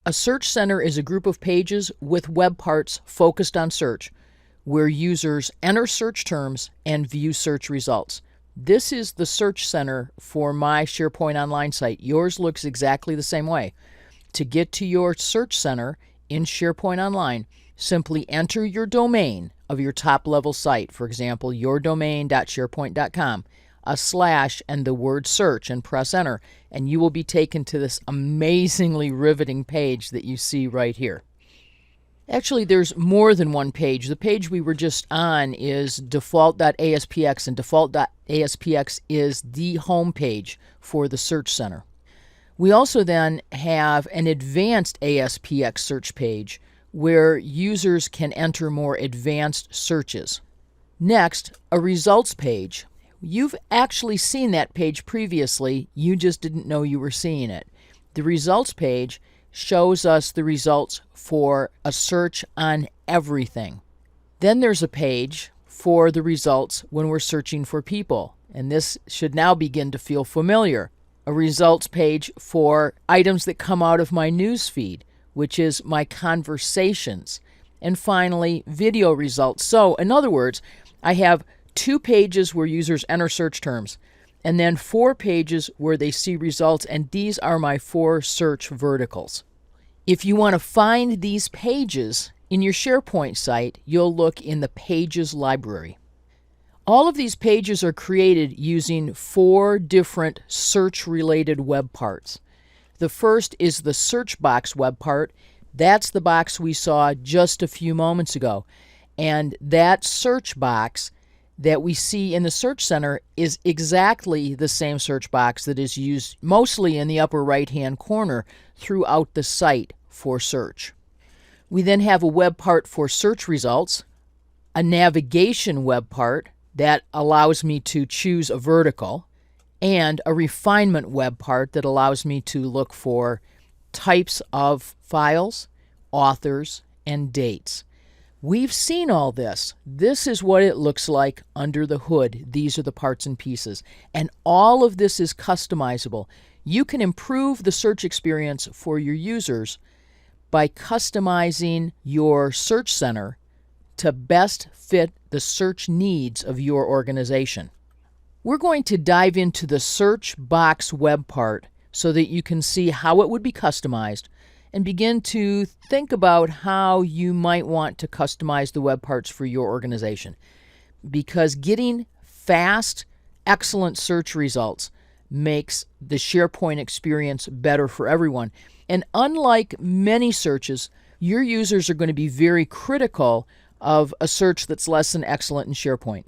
A search center is a group of pages with web parts focused on search, where users enter search terms and view search results. This is the search center for my SharePoint Online site. Yours looks exactly the same way. To get to your search center in SharePoint Online, simply enter your domain of your top-level site, for example, yourdomain.sharepoint.com, a slash and the word search, and press enter, and you will be taken to this amazingly riveting page that you see right here. Actually, there's more than one page. The page we were just on is default.aspx, and default.aspx is the home page for the search center. We also then have an advanced ASPX search page where users can enter more advanced searches. Next, a results page. You've actually seen that page previously, you just didn't know you were seeing it. The results page shows us the results for a search on everything. Then there's a page for the results when we're searching for people, and this should now begin to feel familiar. A results page for items that come out of my news feed, which is my conversations. And finally, video results. So, in other words, I have 2 pages where users enter search terms, and then 4 pages where they see results, and these are my 4 search verticals. If you want to find these pages in your SharePoint site, you'll look in the Pages library. All of these pages are created using 4 different search-related web parts. The first is the search box web part. That's the box we saw just a few moments ago. And that search box that we see in the Search Center is exactly the same search box that is used mostly in the upper right-hand corner throughout the site for search. We then have a web part for search results, a navigation web part that allows me to choose a vertical, and a refinement web part that allows me to look for types of files, authors, and dates. We've seen all this. This is what it looks like under the hood. These are the parts and pieces. And all of this is customizable. You can improve the search experience for your users by customizing your search center to best fit the search needs of your organization. We're going to dive into the search box web part so that you can see how it would be customized and begin to think about how you might want to customize the web parts for your organization. Because getting fast, excellent search results makes the SharePoint experience better for everyone. And unlike many searches, your users are going to be very critical of a search that's less than excellent in SharePoint.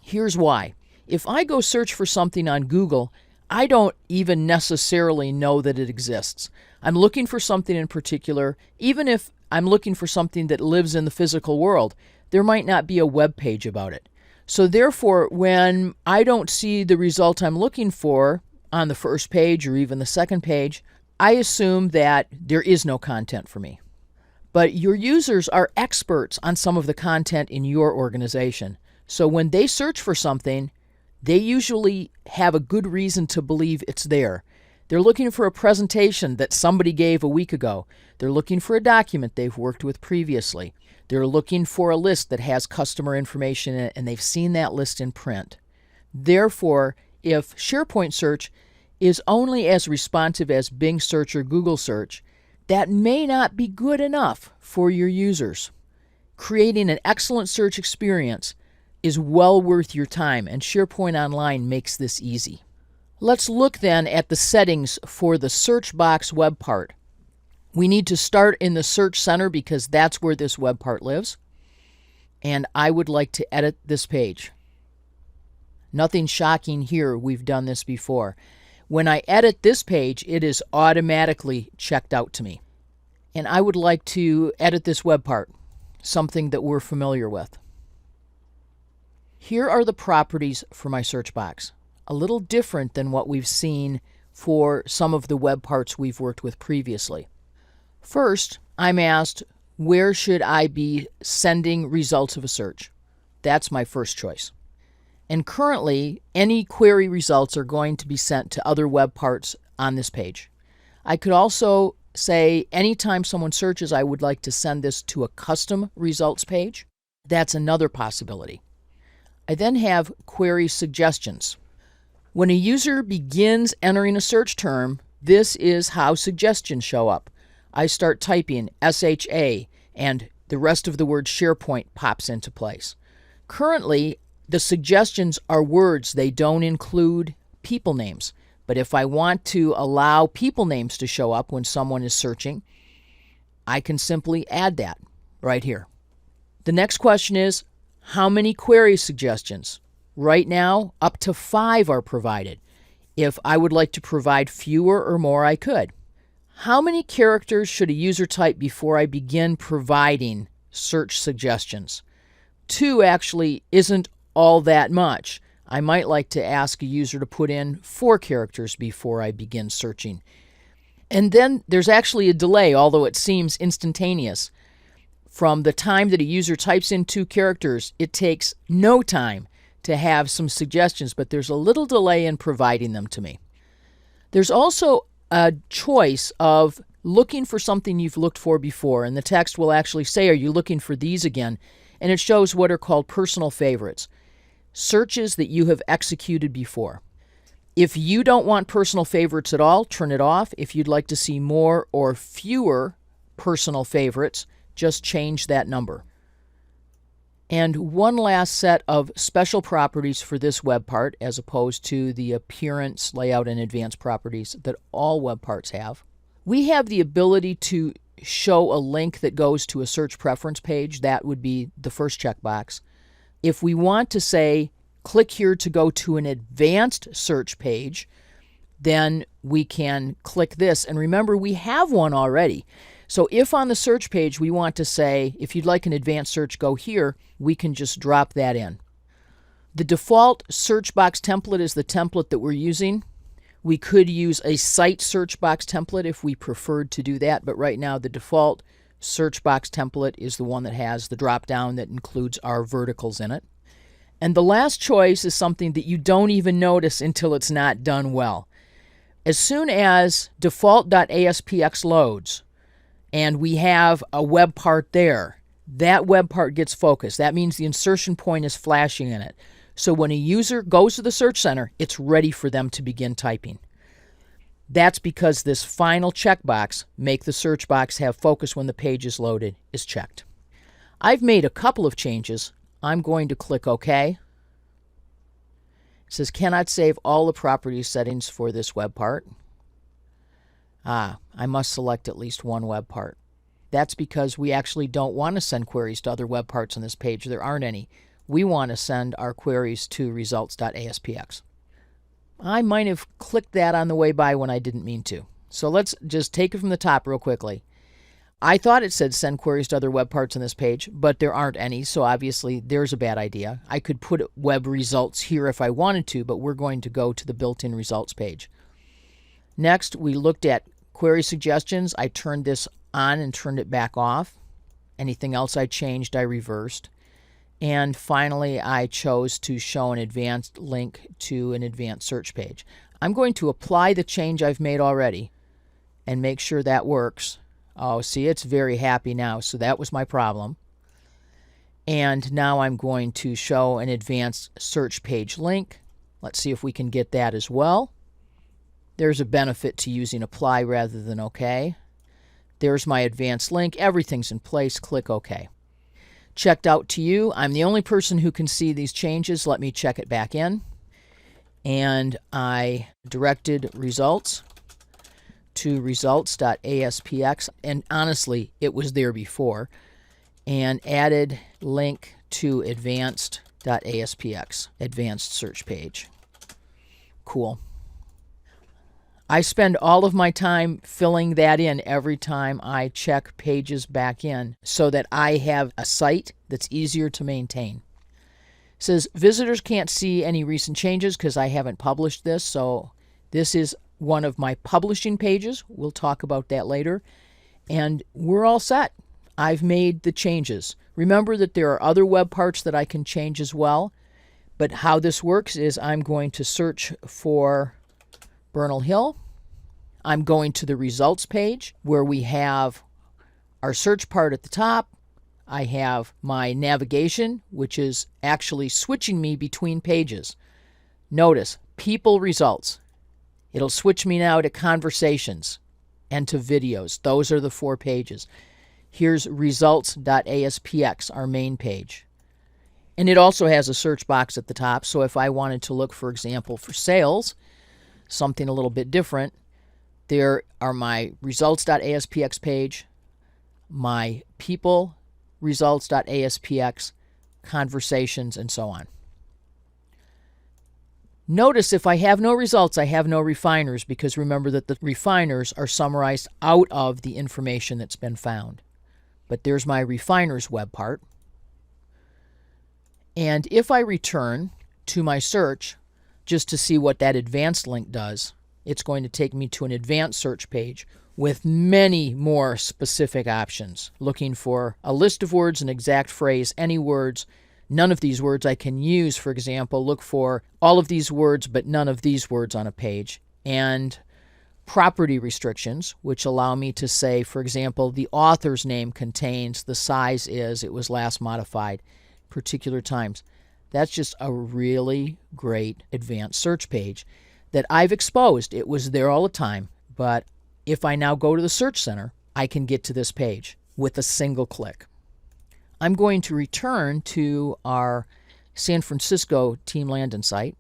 Here's why. If I go search for something on Google, I don't even necessarily know that it exists. I'm looking for something in particular. Even if I'm looking for something that lives in the physical world, there might not be a web page about it. So therefore, when I don't see the result I'm looking for on the first page or even the second page, I assume that there is no content for me. But your users are experts on some of the content in your organization. So when they search for something, they usually have a good reason to believe it's there. They're looking for a presentation that somebody gave a week ago. They're looking for a document they've worked with previously. They're looking for a list that has customer information in it, and they've seen that list in print. Therefore, if SharePoint Search is only as responsive as Bing Search or Google Search, that may not be good enough for your users. Creating an excellent search experience is well worth your time, and SharePoint Online makes this easy. Let's look then at the settings for the search box web part. We need to start in the Search Center because that's where this web part lives. And I would like to edit this page. Nothing shocking here, we've done this before. When I edit this page, it is automatically checked out to me. And I would like to edit this web part, something that we're familiar with. Here are the properties for my search box. A little different than what we've seen for some of the web parts we've worked with previously. First, I'm asked, where should I be sending results of a search? That's my first choice. And currently, any query results are going to be sent to other web parts on this page. I could also say anytime someone searches, I would like to send this to a custom results page. That's another possibility. I then have query suggestions. When a user begins entering a search term, this is how suggestions show up. I start typing SHA and the rest of the word SharePoint pops into place. Currently, the suggestions are words. They don't include people names. But if I want to allow people names to show up when someone is searching, I can simply add that right here. The next question is, how many query suggestions? Right now, up to 5 are provided. If I would like to provide fewer or more, I could. How many characters should a user type before I begin providing search suggestions? 2 actually isn't all that much. I might like to ask a user to put in 4 characters before I begin searching. And then there's actually a delay, although it seems instantaneous. From the time that a user types in 2 characters, it takes no time to have some suggestions, but there's a little delay in providing them to me. There's also a choice of looking for something you've looked for before, and the text will actually say, are you looking for these again? And it shows what are called personal favorites, searches that you have executed before. If you don't want personal favorites at all, turn it off. If you'd like to see more or fewer personal favorites, just change that number. And one last set of special properties for this web part, as opposed to the appearance, layout, and advanced properties that all web parts have. We have the ability to show a link that goes to a search preference page. That would be the first checkbox. If we want to say, click here to go to an advanced search page, then we can click this. And remember, we have one already. So if on the search page we want to say, if you'd like an advanced search, go here, we can just drop that in. The default search box template is the template that we're using. We could use a site search box template if we preferred to do that, but right now the default search box template is the one that has the drop down that includes our verticals in it. And the last choice is something that you don't even notice until it's not done well. As soon as default.aspx loads and we have a web part there, that web part gets focused. That means the insertion point is flashing in it. So when a user goes to the search center, it's ready for them to begin typing. That's because this final checkbox, make the search box have focus when the page is loaded, is checked. I've made a couple of changes. I'm going to click OK. It says cannot save all the property settings for this web part. I must select at least one web part. That's because we actually don't want to send queries to other web parts on this page. There aren't any. We want to send our queries to results.aspx. I might have clicked that on the way by when I didn't mean to. So let's just take it from the top real quickly. I thought it said send queries to other web parts on this page, but there aren't any, so obviously there's a bad idea. I could put web results here if I wanted to, but we're going to go to the built-in results page. Next, we looked at query suggestions. I turned this on and turned it back off. Anything else I changed, I reversed. And finally, I chose to show an advanced link to an advanced search page. I'm going to apply the change I've made already and make sure that works. Oh, see, it's very happy now, so that was my problem. And now I'm going to show an advanced search page link. Let's see if we can get that as well. There's a benefit to using apply rather than OK. There's my advanced link. Everything's in place. Click OK. Checked out to you. I'm the only person who can see these changes. Let me check it back in. And I directed results to results.aspx. And honestly, it was there before. And added link to advanced.aspx, advanced search page. Cool. I spend all of my time filling that in every time I check pages back in so that I have a site that's easier to maintain. It says visitors can't see any recent changes because I haven't published this, so this is one of my publishing pages. We'll talk about that later. And we're all set. I've made the changes. Remember that there are other web parts that I can change as well, but how this works is I'm going to search for Bernal Hill. I'm going to the results page where we have our search part at the top. I have my navigation, which is actually switching me between pages. Notice, people results. It'll switch me now to conversations and to videos. Those are the 4 pages. Here's results.aspx, our main page. And it also has a search box at the top, so if I wanted to look, for example, for sales, something a little bit different, there are my results.aspx page, my people results.aspx, conversations, and so on. Notice if I have no results, I have no refiners, because remember that the refiners are summarized out of the information that's been found. But there's my refiners web part. And if I return to my search just to see what that advanced link does, it's going to take me to an advanced search page with many more specific options, looking for a list of words, an exact phrase, any words. None of these words I can use. For example, look for all of these words but none of these words on a page. And property restrictions, which allow me to say, for example, the author's name contains, the size is, it was last modified, particular times. That's just a really great advanced search page that I've exposed. It was there all the time, but if I now go to the Search Center, I can get to this page with a single click. I'm going to return to our San Francisco Team Landon site,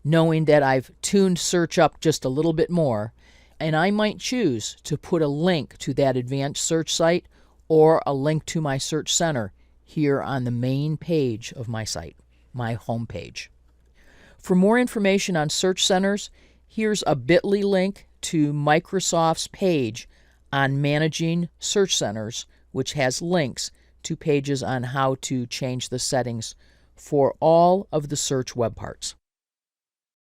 knowing that I've tuned search up just a little bit more, and I might choose to put a link to that advanced search site or a link to my Search Center here on the main page of my site, my home page. For more information on search centers, here's a bit.ly link to Microsoft's page on managing search centers, which has links to pages on how to change the settings for all of the search web parts.